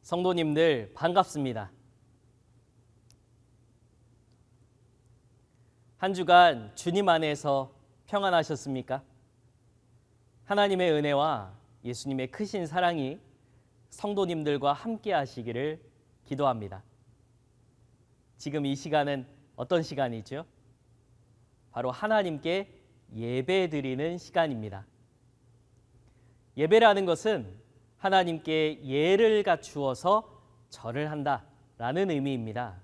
성도님들 반갑습니다. 한 주간 주님 안에서 평안하셨습니까? 하나님의 은혜와 예수님의 크신 사랑이 성도님들과 함께 하시기를 기도합니다. 지금 이 시간은 어떤 시간이죠? 바로 하나님께 예배 드리는 시간입니다. 예배라는 것은 하나님께 예를 갖추어서 절을 한다라는 의미입니다.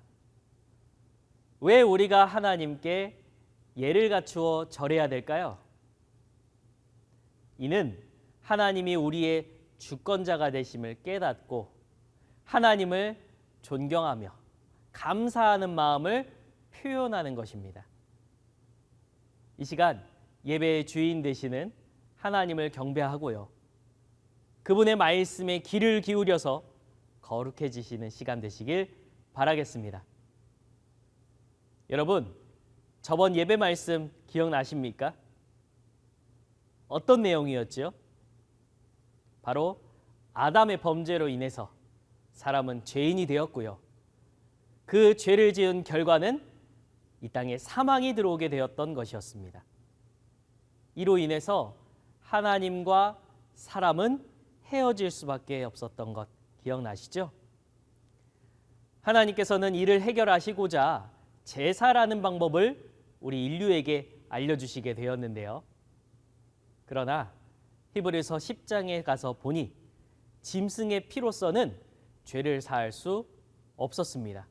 왜 우리가 하나님께 예를 갖추어 절해야 될까요? 이는 하나님이 우리의 주권자가 되심을 깨닫고 하나님을 존경하며 감사하는 마음을 표현하는 것입니다. 이 시간 예배의 주인 되시는 하나님을 경배하고요. 그분의 말씀에 귀를 기울여서 거룩해지시는 시간 되시길 바라겠습니다. 여러분, 저번 예배 말씀 기억나십니까? 어떤 내용이었죠? 바로 아담의 범죄로 인해서 사람은 죄인이 되었고요. 그 죄를 지은 결과는 이 땅에 사망이 들어오게 되었던 것이었습니다. 이로 인해서 하나님과 사람은 헤어질 수밖에 없었던 것 기억나시죠? 하나님께서는 이를 해결하시고자 제사라는 방법을 우리 인류에게 알려주시게 되었는데요. 그러나 히브리서 10장에 가서 보니 짐승의 피로서는 죄를 사할 수 없었습니다.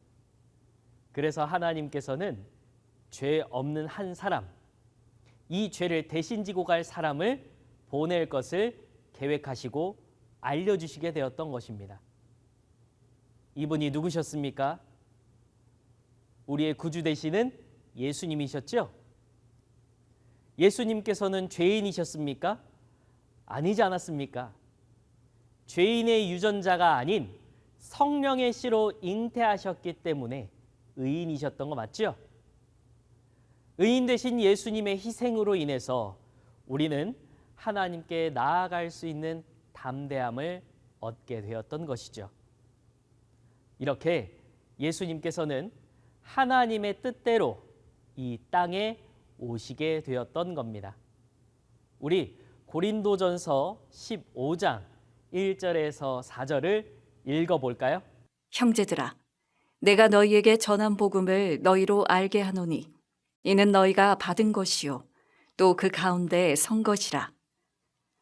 그래서 하나님께서는 죄 없는 한 사람, 이 죄를 대신 지고 갈 사람을 보낼 것을 계획하시고 알려주시게 되었던 것입니다. 이분이 누구셨습니까? 우리의 구주 되시는 예수님이셨죠? 예수님께서는 죄인이셨습니까? 아니지 않았습니까? 죄인의 유전자가 아닌 성령의 씨로 잉태하셨기 때문에 의인이셨던 거 맞죠? 의인 되신 예수님의 희생으로 인해서 우리는 하나님께 나아갈 수 있는 담대함을 얻게 되었던 것이죠. 이렇게 예수님께서는 하나님의 뜻대로 이 땅에 오시게 되었던 겁니다. 우리 고린도전서 15장 1절에서 4절을 읽어볼까요? 형제들아, 내가 너희에게 전한 복음을 너희로 알게 하노니 이는 너희가 받은 것이요 또 그 가운데 선 것이라.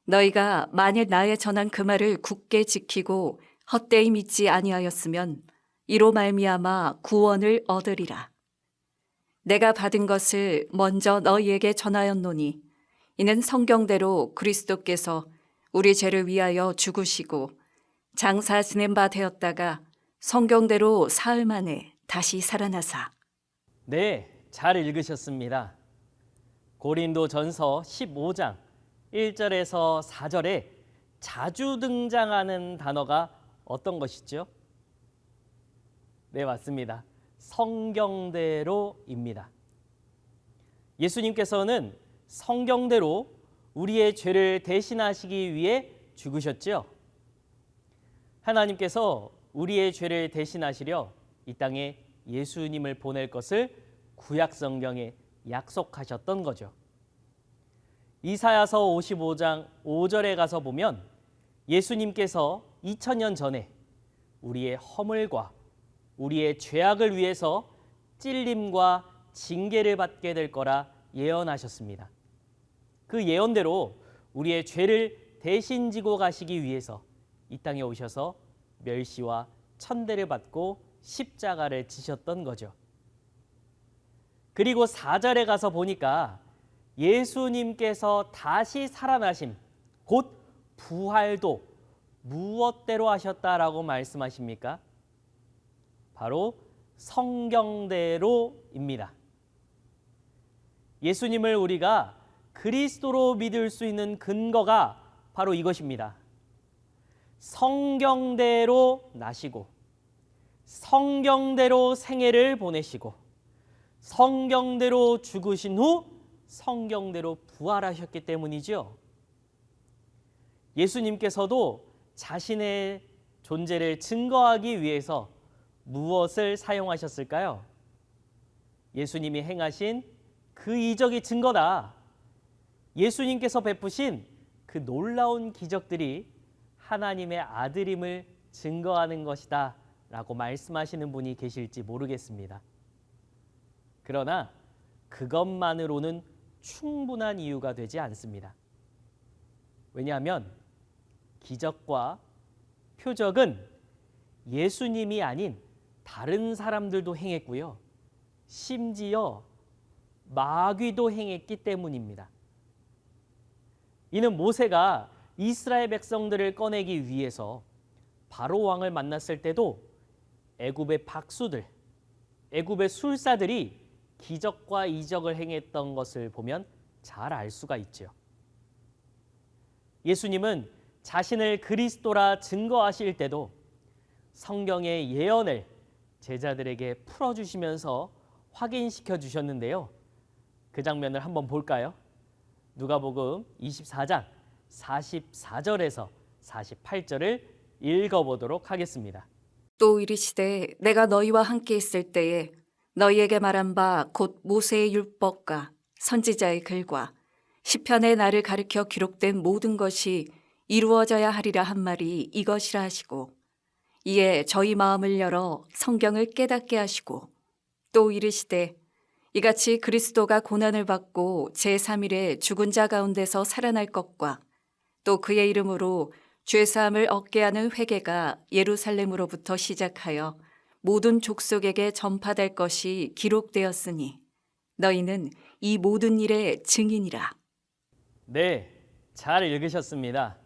너희가 만일 나의 전한 그 말을 굳게 지키고 헛되이 믿지 아니하였으면 이로 말미암아 구원을 얻으리라. 내가 받은 것을 먼저 너희에게 전하였노니 이는 성경대로 그리스도께서 우리 죄를 위하여 죽으시고 장사 지낸 바 되었다가 성경대로 사흘 만에 다시 살아나사. 네, 잘 읽으셨습니다. 고린도전서 15장 1절에서 4절에 자주 등장하는 단어가 어떤 것이죠? 네, 맞습니다. 성경대로입니다. 예수님께서는 성경대로 우리의 죄를 대신하시기 위해 죽으셨죠. 하나님께서 우리의 죄를 대신하시려 이 땅에 예수님을 보낼 것을 구약 성경에 약속하셨던 거죠. 이사야서 55장 5절에 가서 보면 예수님께서 2000년 전에 우리의 허물과 우리의 죄악을 위해서 찔림과 징계를 받게 될 거라 예언하셨습니다. 그 예언대로 우리의 죄를 대신 지고 가시기 위해서 이 땅에 오셔서 멸시와 천대를 받고 십자가를 지셨던 거죠. 그리고 4절에 가서 보니까 예수님께서 다시 살아나심, 곧 부활도 무엇대로 하셨다라고 말씀하십니까? 바로 성경대로입니다. 예수님을 우리가 그리스도로 믿을 수 있는 근거가 바로 이것입니다. 성경대로 나시고 성경대로 생애를 보내시고 성경대로 죽으신 후 성경대로 부활하셨기 때문이죠. 예수님께서도 자신의 존재를 증거하기 위해서 무엇을 사용하셨을까요? 예수님이 행하신 그 이적이 증거다. 예수님께서 베푸신 그 놀라운 기적들이 하나님의 아들임을 증거하는 것이다 라고 말씀하시는 분이 계실지 모르겠습니다. 그러나 그것만으로는 충분한 이유가 되지 않습니다. 왜냐하면 기적과 표적은 예수님이 아닌 다른 사람들도 행했고요. 심지어 마귀도 행했기 때문입니다. 이는 모세가 이스라엘 백성들을 꺼내기 위해서 바로 왕을 만났을 때도 애굽의 박수들, 애굽의 술사들이 기적과 이적을 행했던 것을 보면 잘 알 수가 있죠. 예수님은 자신을 그리스도라 증거하실 때도 성경의 예언을 제자들에게 풀어주시면서 확인시켜 주셨는데요. 그 장면을 한번 볼까요? 누가복음 24장 44절에서 48절을 읽어보도록 하겠습니다. 또 이르시되 내가 너희와 함께 있을 때에 너희에게 말한 바 곧 모세의 율법과 선지자의 글과 시편의 나를 가리켜 기록된 모든 것이 이루어져야 하리라 한 말이 이것이라 하시고 이에 저희 마음을 열어 성경을 깨닫게 하시고 또 이르시되 이같이 그리스도가 고난을 받고 제3일에 죽은 자 가운데서 살아날 것과 또 그의 이름으로 죄사함을 얻게 하는 회개가 예루살렘으로부터 시작하여 모든 족속에게 전파될 것이 기록되었으니 너희는 이 모든 일의 증인이라. 네, 잘 읽으셨습니다.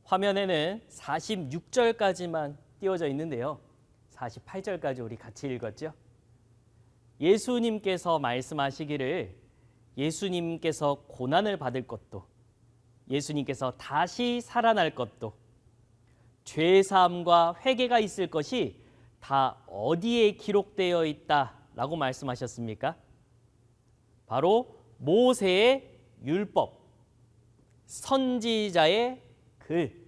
화면에는 46절까지만 띄워져 있는데요. 48절까지 우리 같이 읽었죠? 예수님께서 말씀하시기를 예수님께서 고난을 받을 것도 예수님께서 다시 살아날 것도 죄사함과 회개가 있을 것이 다 어디에 기록되어 있다라고 말씀하셨습니까? 바로 모세의 율법, 선지자의 글,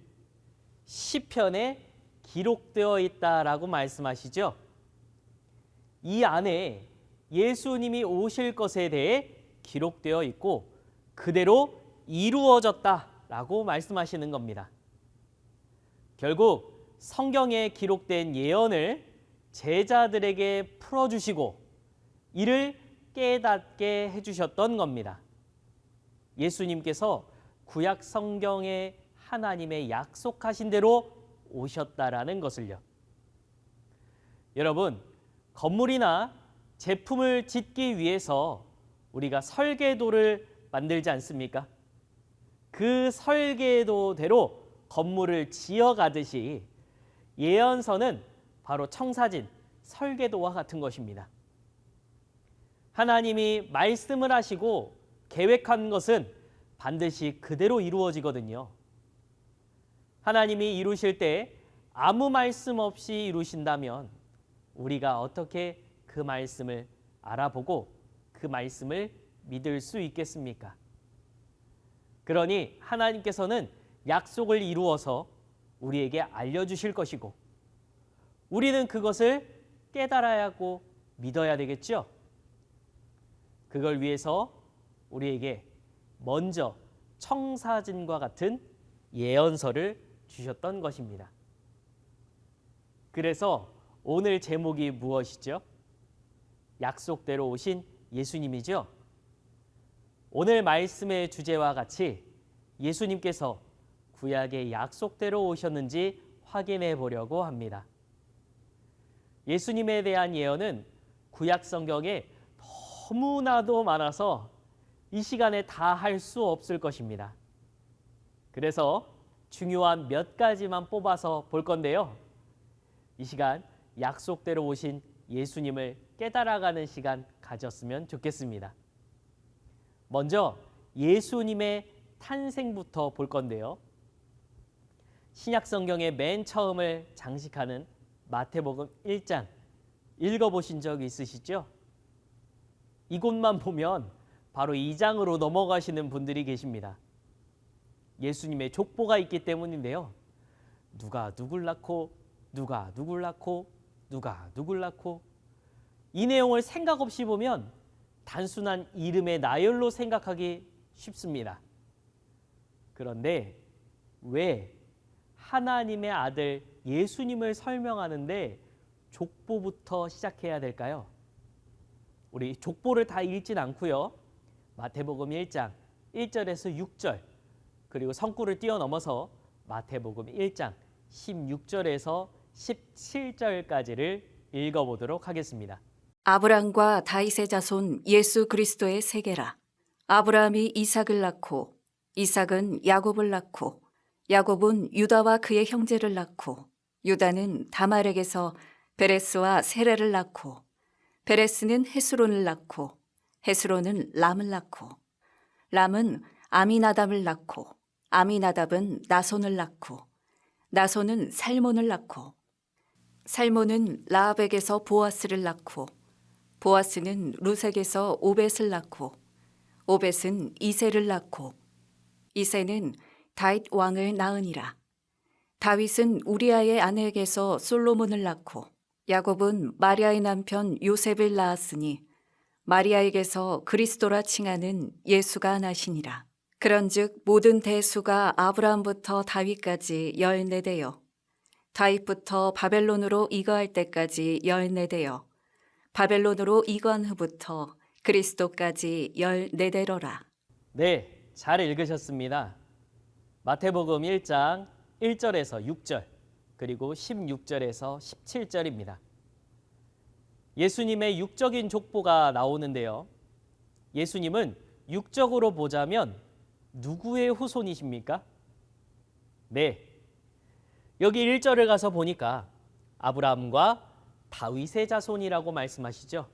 시편에 기록되어 있다라고 말씀하시죠. 이 안에 예수님이 오실 것에 대해 기록되어 있고 그대로 이루어졌다라고 말씀하시는 겁니다. 결국 성경에 기록된 예언을 제자들에게 풀어주시고 이를 깨닫게 해주셨던 겁니다. 예수님께서 구약 성경에 하나님의 약속하신 대로 오셨다라는 것을요. 여러분, 건물이나 제품을 짓기 위해서 우리가 설계도를 만들지 않습니까? 그 설계도대로 건물을 지어가듯이 예언서는 바로 청사진, 설계도와 같은 것입니다. 하나님이 말씀을 하시고 계획한 것은 반드시 그대로 이루어지거든요. 하나님이 이루실 때 아무 말씀 없이 이루신다면 우리가 어떻게 그 말씀을 알아보고 그 말씀을 믿을 수 있겠습니까? 그러니 하나님께서는 약속을 이루어서 우리에게 알려주실 것이고 우리는 그것을 깨달아야 하고 믿어야 되겠죠? 그걸 위해서 우리에게 먼저 청사진과 같은 예언서를 주셨던 것입니다. 그래서 오늘 제목이 무엇이죠? 약속대로 오신 예수님이죠. 오늘 말씀의 주제와 같이 예수님께서 구약의 약속대로 오셨는지 확인해 보려고 합니다. 예수님에 대한 예언은 구약 성경에 너무나도 많아서 이 시간에 다 할 수 없을 것입니다. 그래서 중요한 몇 가지만 뽑아서 볼 건데요. 이 시간 약속대로 오신 예수님을 깨달아가는 시간 가졌으면 좋겠습니다. 먼저 예수님의 탄생부터 볼 건데요. 신약 성경의 맨 처음을 장식하는 마태복음 1장 읽어보신 적 있으시죠? 이곳만 보면 바로 2장으로 넘어가시는 분들이 계십니다. 예수님의 족보가 있기 때문인데요. 누가 누굴 낳고 누가 누굴 낳고 누가 누굴 낳고 이 내용을 생각 없이 보면 단순한 이름의 나열로 생각하기 쉽습니다. 그런데 왜 하나님의 아들 예수님을 설명하는데 족보부터 시작해야 될까요? 우리 족보를 다 읽진 않고요. 마태복음 1장 1절에서 6절 그리고 성구를 뛰어넘어서 마태복음 1장 16절에서 17절까지를 읽어보도록 하겠습니다. 아브람과 다윗의 자손 예수 그리스도의 세계라. 아브라함이 이삭을 낳고 이삭은 야곱을 낳고 야곱은 유다와 그의 형제를 낳고 유다는 다말에게서 베레스와 세레를 낳고 베레스는 헤스론을 낳고 헤스론은 람을 낳고 람은 아미나답을 낳고 아미나답은 나손을 낳고 나손은 살몬을 낳고 살몬은 라합에게서 보아스를 낳고 보아스는 루색에서 오벳을 낳고 오벳은 이새를 낳고 이새는 다윗 왕을 낳으니라. 다윗은 우리아의 아내에게서 솔로몬을 낳고 야곱은 마리아의 남편 요셉을 낳았으니 마리아에게서 그리스도라 칭하는 예수가 나시니라. 그런즉 모든 대수가 아브라함부터 다윗까지 14대요 다윗부터 바벨론으로 이거할 때까지 14대요 바벨론으로 이거한 후부터 그리스도까지 14대로라. 네, 잘 읽으셨습니다. 마태복음 1장 1절에서 6절 그리고 16절에서 17절입니다. 예수님의 육적인 족보가 나오는데요. 예수님은 육적으로 보자면 누구의 후손이십니까? 네, 여기 1절을 가서 보니까 아브라함과 다윗의 자손이라고 말씀하시죠.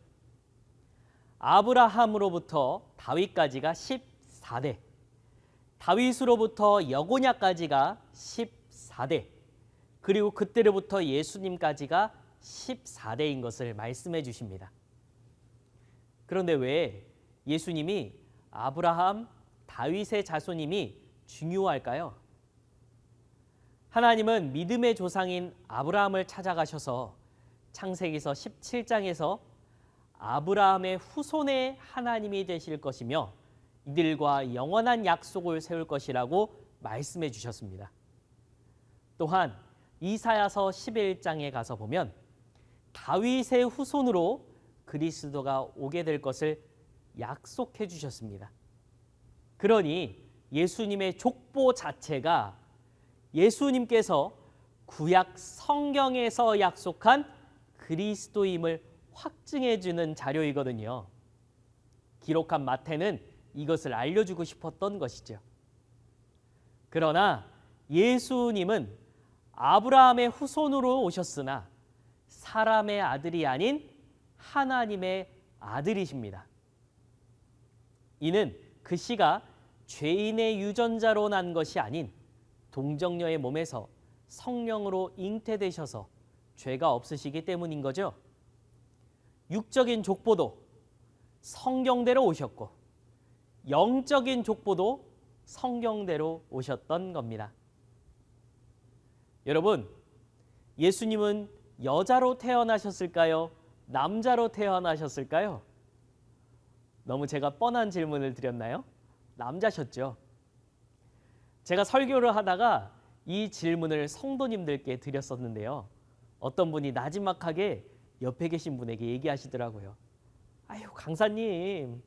아브라함으로부터 다윗까지가 14대, 다윗으로부터 여고냐까지가 14대, 그리고 그때로부터 예수님까지가 14대인 것을 말씀해 주십니다. 그런데 왜 예수님이 아브라함, 다윗의 자손임이 중요할까요? 하나님은 믿음의 조상인 아브라함을 찾아가셔서 창세기서 17장에서 아브라함의 후손의 하나님이 되실 것이며 이들과 영원한 약속을 세울 것이라고 말씀해 주셨습니다. 또한 이사야서 11장에 가서 보면 다윗의 후손으로 그리스도가 오게 될 것을 약속해 주셨습니다. 그러니 예수님의 족보 자체가 예수님께서 구약 성경에서 약속한 그리스도임을 확증해 주는 자료이거든요. 기록한 마태는 이것을 알려주고 싶었던 것이죠. 그러나 예수님은 아브라함의 후손으로 오셨으나 사람의 아들이 아닌 하나님의 아들이십니다. 이는 그 씨가 죄인의 유전자로 난 것이 아닌 동정녀의 몸에서 성령으로 잉태되셔서 죄가 없으시기 때문인 거죠. 육적인 족보도 성경대로 오셨고 영적인 족보도 성경대로 오셨던 겁니다. 여러분, 예수님은 여자로 태어나셨을까요? 남자로 태어나셨을까요? 너무 제가 뻔한 질문을 드렸나요? 남자셨죠. 제가 설교를 하다가 이 질문을 성도님들께 드렸었는데요. 어떤 분이 나지막하게 옆에 계신 분에게 얘기하시더라고요. 아유, 강사님,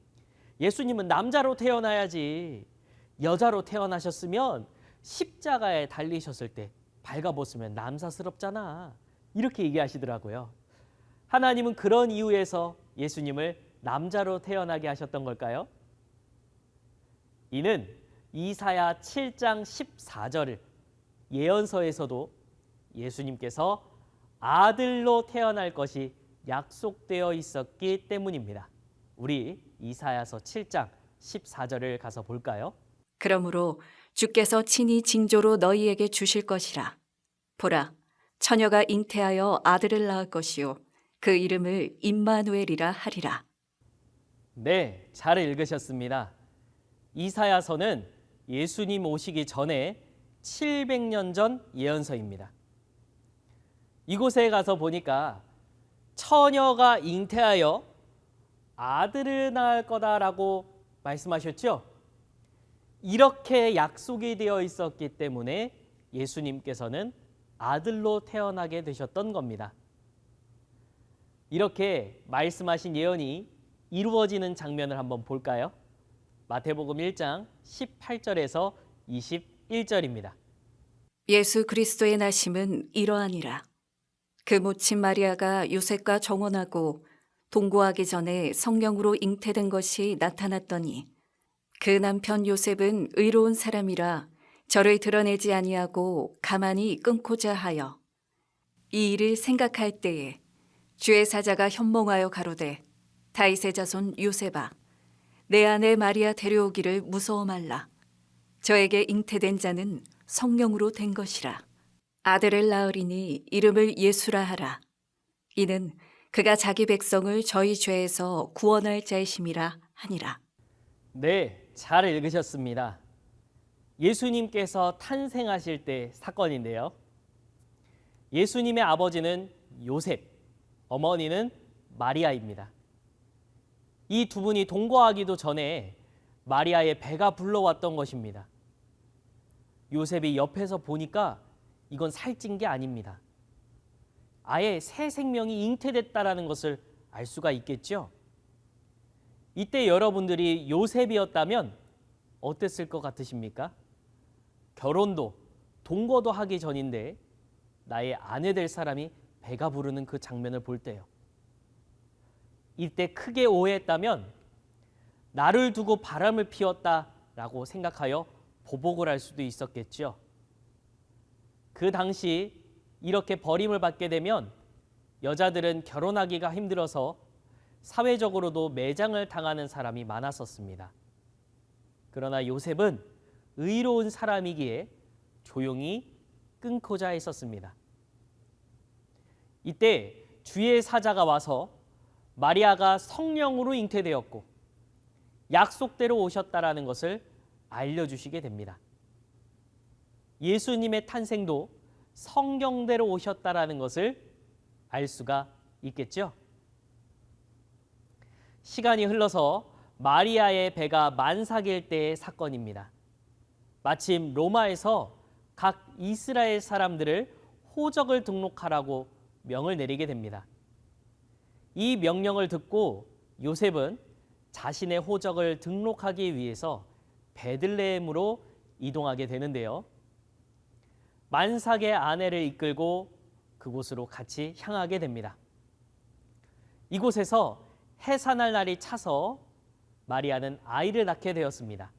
예수님은 남자로 태어나야지. 여자로 태어나셨으면 십자가에 달리셨을 때 발가벗으면 남사스럽잖아. 이렇게 얘기하시더라고요. 하나님은 그런 이유에서 예수님을 남자로 태어나게 하셨던 걸까요? 이는 이사야 7장 14절 예언서에서도 예수님께서 아들로 태어날 것이 약속되어 있었기 때문입니다. 우리 이사야서 7장 14절을 가서 볼까요? 그러므로 주께서 친히 징조로 너희에게 주실 것이라. 보라, 처녀가 잉태하여 아들을 낳을 것이요 그 이름을 임마누엘이라 하리라. 네, 잘 읽으셨습니다. 이사야서는 예수님 오시기 전에 700년 전 예언서입니다. 이곳에 가서 보니까 처녀가 잉태하여 아들을 낳을 거다라고 말씀하셨죠? 이렇게 약속이 되어 있었기 때문에 예수님께서는 아들로 태어나게 되셨던 겁니다. 이렇게 말씀하신 예언이 이루어지는 장면을 한번 볼까요? 마태복음 1장 18절에서 21절입니다. 예수 그리스도의 나심은 이러하니라. 그 모친 마리아가 요셉과 정혼하고 동거하기 전에 성령으로 잉태된 것이 나타났더니 그 남편 요셉은 의로운 사람이라 저를 드러내지 아니하고 가만히 끊고자 하여 이 일을 생각할 때에 주의 사자가 현몽하여 가로되 다윗의 자손 요셉아 내 아내 마리아 데려오기를 무서워 말라. 저에게 잉태된 자는 성령으로 된 것이라. 아들을 낳으리니 이름을 예수라 하라. 이는 그가 자기 백성을 저희 죄에서 구원할 자이심이라 하니라. 네, 잘 읽으셨습니다. 예수님께서 탄생하실 때 사건인데요. 예수님의 아버지는 요셉, 어머니는 마리아입니다. 이 두 분이 동거하기도 전에 마리아의 배가 불러왔던 것입니다. 요셉이 옆에서 보니까 이건 살찐 게 아닙니다. 아예 새 생명이 잉태됐다라는 것을 알 수가 있겠죠. 이때 여러분들이 요셉이었다면 어땠을 것 같으십니까? 결혼도 동거도 하기 전인데 나의 아내 될 사람이 배가 부르는 그 장면을 볼 때요. 이때 크게 오해했다면 나를 두고 바람을 피웠다라고 생각하여 보복을 할 수도 있었겠죠. 그 당시 이렇게 버림을 받게 되면 여자들은 결혼하기가 힘들어서 사회적으로도 매장을 당하는 사람이 많았었습니다. 그러나 요셉은 의로운 사람이기에 조용히 끊고자 했었습니다. 이때 주의 사자가 와서 마리아가 성령으로 잉태되었고 약속대로 오셨다라는 것을 알려주시게 됩니다. 예수님의 탄생도 성경대로 오셨다라는 것을 알 수가 있겠죠. 시간이 흘러서 마리아의 배가 만삭일 때의 사건입니다. 마침 로마에서 각 이스라엘 사람들을 호적을 등록하라고 명을 내리게 됩니다. 이 명령을 듣고 요셉은 자신의 호적을 등록하기 위해서 베들레헴으로 이동하게 되는데요. 만삭의 아내를 이끌고 그곳으로 같이 향하게 됩니다. 이곳에서 해산할 날이 차서 마리아는 아이를 낳게 되었습니다.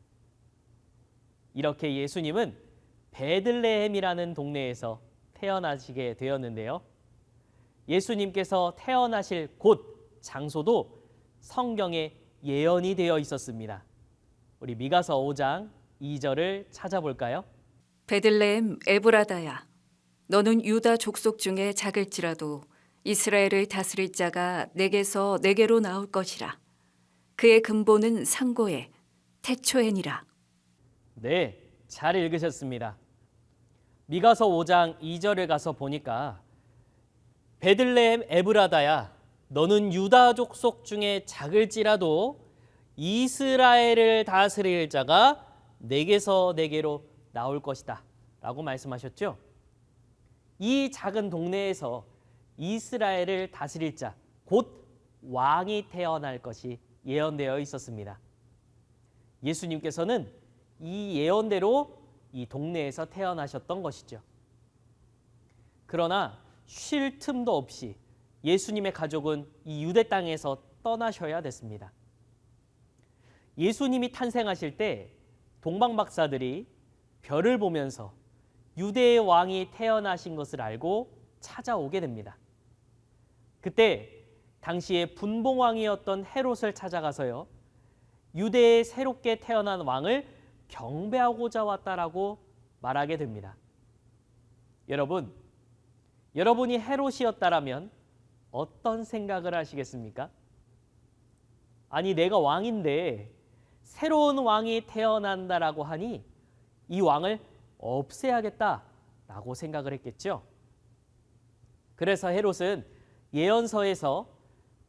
이렇게 예수님은 베들레헴이라는 동네에서 태어나시게 되었는데요. 예수님께서 태어나실 곳, 장소도 성경에 예언이 되어 있었습니다. 우리 미가서 5장 2절을 찾아볼까요? 베들레헴 에브라다야 너는 유다 족속 중에 작을지라도 이스라엘을 다스릴 자가 내게서 내게로 나올 것이라. 그의 근본은 상고에 태초에니라. 네, 잘 읽으셨습니다. 미가서 5장 2절에 가서 보니까 베들레헴 에브라다야 너는 유다 족속 중에 작을지라도 이스라엘을 다스릴 자가 내게서 내게로 나올 것이다 라고 말씀하셨죠. 이 작은 동네에서 이스라엘을 다스릴 자, 곧 왕이 태어날 것이 예언되어 있었습니다. 예수님께서는 이 예언대로 이 동네에서 태어나셨던 것이죠. 그러나 쉴 틈도 없이 예수님의 가족은 이 유대 땅에서 떠나셔야 됐습니다. 예수님이 탄생하실 때 동방박사들이 별을 보면서 유대의 왕이 태어나신 것을 알고 찾아오게 됩니다. 그때 당시에 분봉왕이었던 헤롯을 찾아가서요. 유대에 새롭게 태어난 왕을 경배하고자 왔다라고 말하게 됩니다. 여러분이 헤롯이었다라면 어떤 생각을 하시겠습니까? 아니 내가 왕인데 새로운 왕이 태어난다라고 하니 이 왕을 없애야겠다라고 생각을 했겠죠. 그래서 헤롯은 예언서에서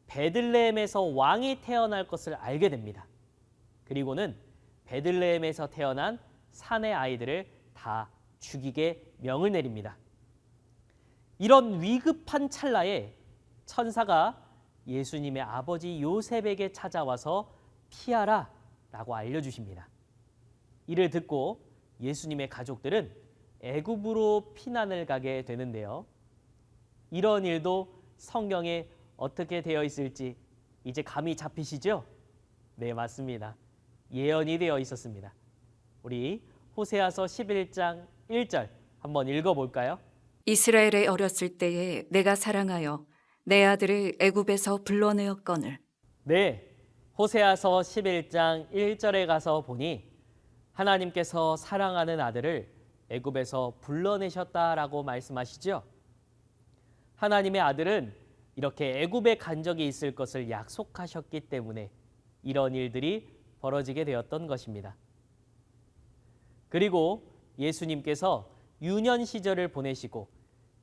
베들레헴에서 왕이 태어날 것을 알게 됩니다. 그리고는 베들레헴에서 태어난 산의 아이들을 다 죽이게 명을 내립니다. 이런 위급한 찰나에 천사가 예수님의 아버지 요셉에게 찾아와서 피하라 라고 알려주십니다. 이를 듣고 예수님의 가족들은 애굽으로 피난을 가게 되는데요. 이런 일도 성경에 어떻게 되어 있을지 이제 감이 잡히시죠? 네, 맞습니다. 예언이 되어 있었습니다. 우리 호세아서 11장 1절 한번 읽어볼까요? 이스라엘의 어렸을 때에 내가 사랑하여 내 아들을 애굽에서 불러내었거늘. 네, 호세아서 11장 1절에 가서 보니 하나님께서 사랑하는 아들을 애굽에서 불러내셨다라고 말씀하시죠. 하나님의 아들은 이렇게 애굽에 간 적이 있을 것을 약속하셨기 때문에 이런 일들이 벌어지게 되었던 것입니다. 그리고 예수님께서 유년 시절을 보내시고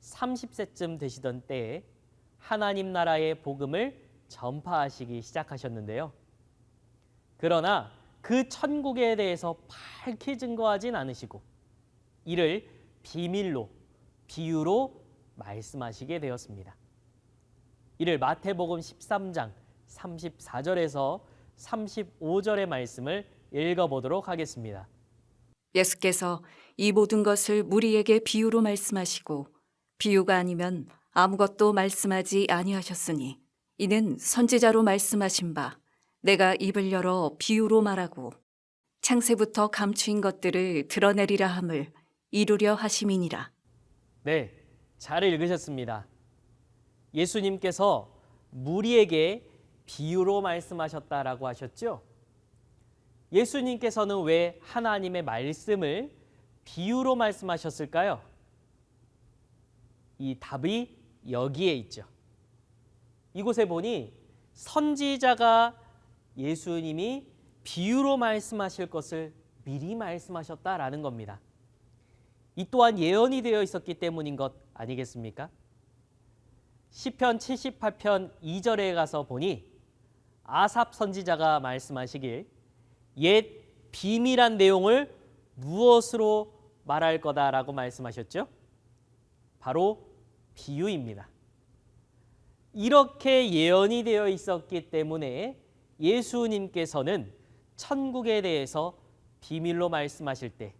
30세쯤 되시던 때에 하나님 나라의 복음을 전파하시기 시작하셨는데요. 그러나 그 천국에 대해서 밝히 증거하진 않으시고 이를 비밀로, 비유로 말씀하시게 되었습니다. 이를 마태복음 13장 34절에서 35절의 말씀을 읽어보도록 하겠습니다. 예수께서 이 모든 것을 무리에게 비유로 말씀하시고 비유가 아니면 아무것도 말씀하지 아니하셨으니 이는 선지자로 말씀하신 바 내가 입을 열어 비유로 말하고 창세부터 감추인 것들을 드러내리라 함을 이루려 하심이니라. 네, 잘 읽으셨습니다. 예수님께서 무리에게 비유로 말씀하셨다라고 하셨죠? 예수님께서는 왜 하나님의 말씀을 비유로 말씀하셨을까요? 이 답이 여기에 있죠. 이곳에 보니 선지자가 예수님이 비유로 말씀하실 것을 미리 말씀하셨다라는 겁니다. 이 또한 예언이 되어 있었기 때문인 것 아니겠습니까? 시편 78편 2절에 가서 보니 아삽 선지자가 말씀하시길 옛 비밀한 내용을 무엇으로 말할 거다라고 말씀하셨죠? 바로 비유입니다. 이렇게 예언이 되어 있었기 때문에 예수님께서는 천국에 대해서 비밀로 말씀하실 때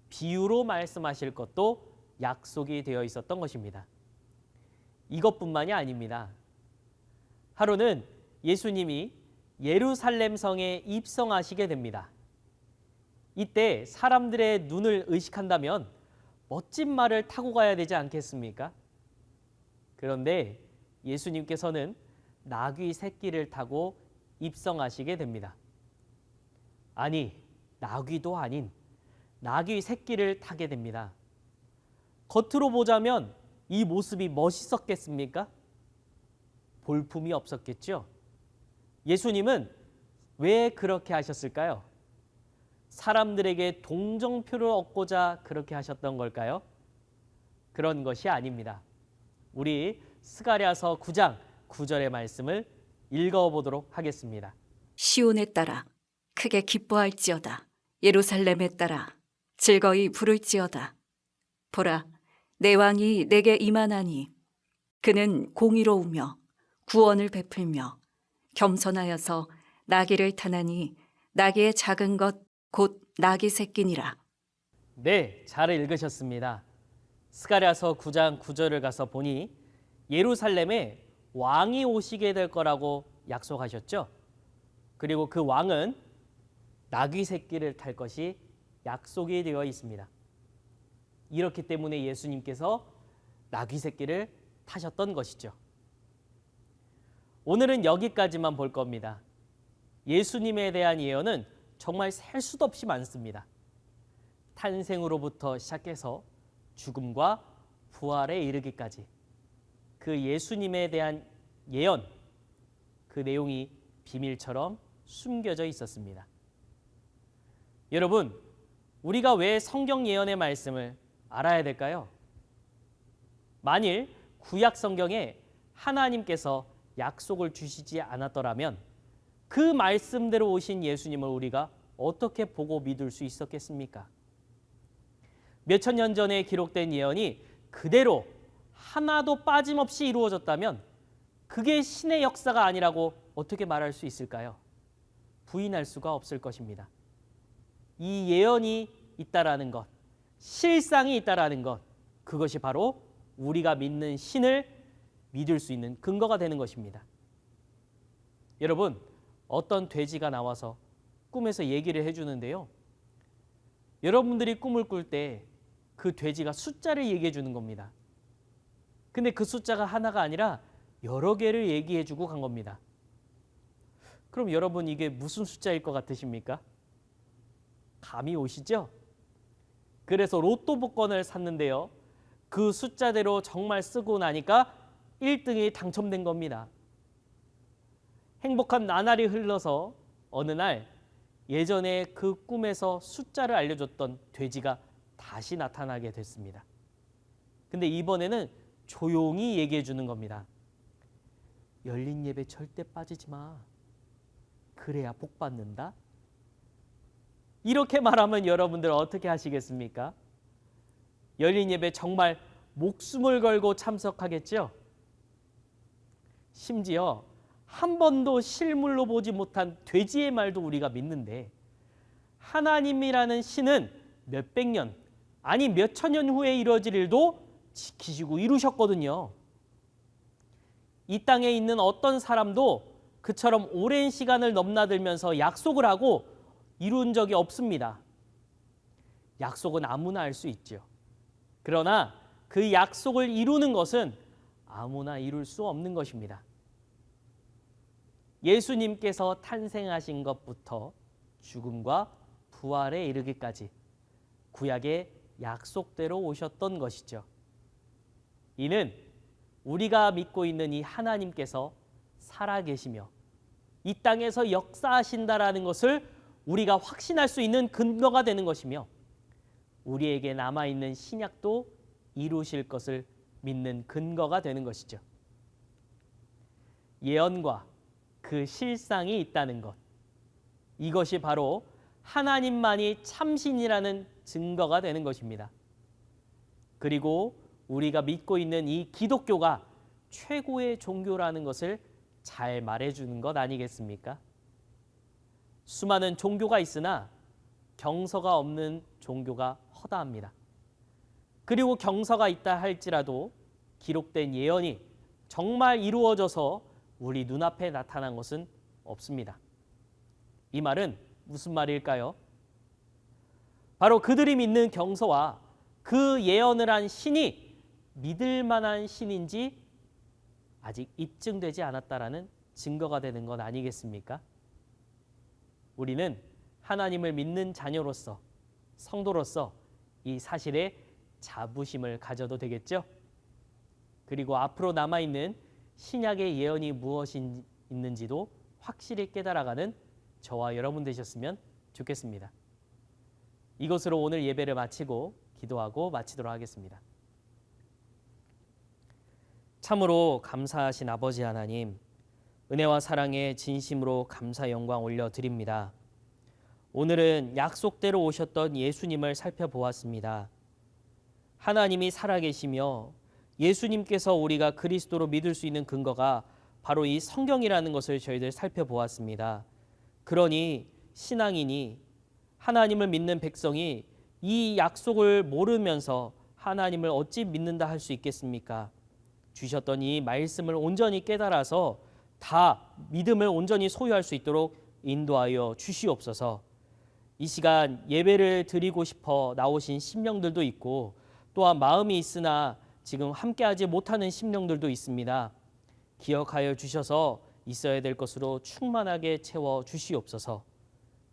비유로 말씀하실 것도 약속이 되어 있었던 것입니다. 이것뿐만이 아닙니다. 하루는 예수님이 예루살렘 성에 입성하시게 됩니다. 이때 사람들의 눈을 의식한다면 멋진 말을 타고 가야 되지 않겠습니까? 그런데 예수님께서는 나귀 새끼를 타고 입성하시게 됩니다. 아니, 나귀도 아닌 나귀 새끼를 타게 됩니다. 겉으로 보자면 이 모습이 멋있었겠습니까? 볼품이 없었겠죠? 예수님은 왜 그렇게 하셨을까요? 사람들에게 동정표를 얻고자 그렇게 하셨던 걸까요? 그런 것이 아닙니다. 우리 스가랴서 9장 9절의 말씀을 읽어보도록 하겠습니다. 시온에 따라 크게 기뻐할지어다. 예루살렘에 따라 즐거이 부를지어다. 보라, 내 왕이 내게 임하나니 그는 공의로우며 구원을 베풀며 겸손하여서 나귀를 타나니 나귀의 작은 것 곧 나귀 새끼니라. 네, 잘 읽으셨습니다. 스가랴서 9장 9절을 가서 보니 예루살렘에 왕이 오시게 될 거라고 약속하셨죠. 그리고 그 왕은 나귀 새끼를 탈 것이 약속이 되어 있습니다. 이렇기 때문에 예수님께서 나귀 새끼를 타셨던 것이죠. 오늘은 여기까지만 볼 겁니다. 예수님에 대한 예언은 정말 셀 수도 없이 많습니다. 탄생으로부터 시작해서 죽음과 부활에 이르기까지 그 예수님에 대한 예언, 그 내용이 비밀처럼 숨겨져 있었습니다. 여러분, 우리가 왜 성경 예언의 말씀을 알아야 될까요? 만일 구약 성경에 하나님께서 약속을 주시지 않았더라면 그 말씀대로 오신 예수님을 우리가 어떻게 보고 믿을 수 있었겠습니까? 몇천 년 전에 기록된 예언이 그대로 하나도 빠짐없이 이루어졌다면 그게 신의 역사가 아니라고 어떻게 말할 수 있을까요? 부인할 수가 없을 것입니다. 이 예언이 있다라는 것, 실상이 있다라는 것, 그것이 바로 우리가 믿는 신을 믿을 수 있는 근거가 되는 것입니다. 여러분, 어떤 돼지가 나와서 꿈에서 얘기를 해주는데요. 여러분들이 꿈을 꿀 때 그 돼지가 숫자를 얘기해 주는 겁니다. 근데 그 숫자가 하나가 아니라 여러 개를 얘기해 주고 간 겁니다. 그럼 여러분 이게 무슨 숫자일 것 같으십니까? 감이 오시죠? 그래서 로또 복권을 샀는데요. 그 숫자대로 정말 쓰고 나니까 1등이 당첨된 겁니다. 행복한 나날이 흘러서 어느 날 예전에 그 꿈에서 숫자를 알려줬던 돼지가 다시 나타나게 됐습니다. 근데 이번에는 조용히 얘기해 주는 겁니다. 열린 예배 절대 빠지지 마. 그래야 복 받는다. 이렇게 말하면 여러분들 어떻게 하시겠습니까? 열린 예배 정말 목숨을 걸고 참석하겠죠? 심지어 한 번도 실물로 보지 못한 돼지의 말도 우리가 믿는데 하나님이라는 신은 몇백 년, 아니 몇천 년 후에 이루어질 일도 지키시고 이루셨거든요. 이 땅에 있는 어떤 사람도 그처럼 오랜 시간을 넘나들면서 약속을 하고 이룬 적이 없습니다. 약속은 아무나 할 수 있죠. 그러나 그 약속을 이루는 것은 아무나 이룰 수 없는 것입니다. 예수님께서 탄생하신 것부터 죽음과 부활에 이르기까지 구약의 약속대로 오셨던 것이죠. 이는 우리가 믿고 있는 이 하나님께서 살아계시며 이 땅에서 역사하신다라는 것을 우리가 확신할 수 있는 근거가 되는 것이며 우리에게 남아있는 신약도 이루실 것을 믿는 근거가 되는 것이죠. 예언과 그 실상이 있다는 것, 이것이 바로 하나님만이 참신이라는 증거가 되는 것입니다. 그리고 우리가 믿고 있는 이 기독교가 최고의 종교라는 것을 잘 말해주는 것 아니겠습니까? 수많은 종교가 있으나 경서가 없는 종교가 허다합니다. 그리고 경서가 있다 할지라도 기록된 예언이 정말 이루어져서 우리 눈앞에 나타난 것은 없습니다. 이 말은 무슨 말일까요? 바로 그들이 믿는 경서와 그 예언을 한 신이 믿을 만한 신인지 아직 입증되지 않았다라는 증거가 되는 것 아니겠습니까? 우리는 하나님을 믿는 자녀로서, 성도로서 이 사실에 자부심을 가져도 되겠죠? 그리고 앞으로 남아있는 신약의 예언이 무엇이 있는지도 확실히 깨달아가는 저와 여러분 되셨으면 좋겠습니다. 이것으로 오늘 예배를 마치고 기도하고 마치도록 하겠습니다. 참으로 감사하신 아버지 하나님, 은혜와 사랑에 진심으로 감사 영광 올려드립니다. 오늘은 약속대로 오셨던 예수님을 살펴보았습니다. 하나님이 살아계시며 예수님께서 우리가 그리스도로 믿을 수 있는 근거가 바로 이 성경이라는 것을 저희들 살펴보았습니다. 그러니 신앙인이 하나님을 믿는 백성이 이 약속을 모르면서 하나님을 어찌 믿는다 할 수 있겠습니까? 주셨던 이 말씀을 온전히 깨달아서 다 믿음을 온전히 소유할 수 있도록 인도하여 주시옵소서. 이 시간 예배를 드리고 싶어 나오신 심령들도 있고 또한 마음이 있으나 지금 함께하지 못하는 심령들도 있습니다. 기억하여 주셔서 있어야 될 것으로 충만하게 채워 주시옵소서.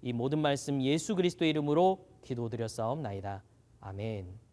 이 모든 말씀 예수 그리스도 이름으로 기도드렸사옵나이다. 아멘.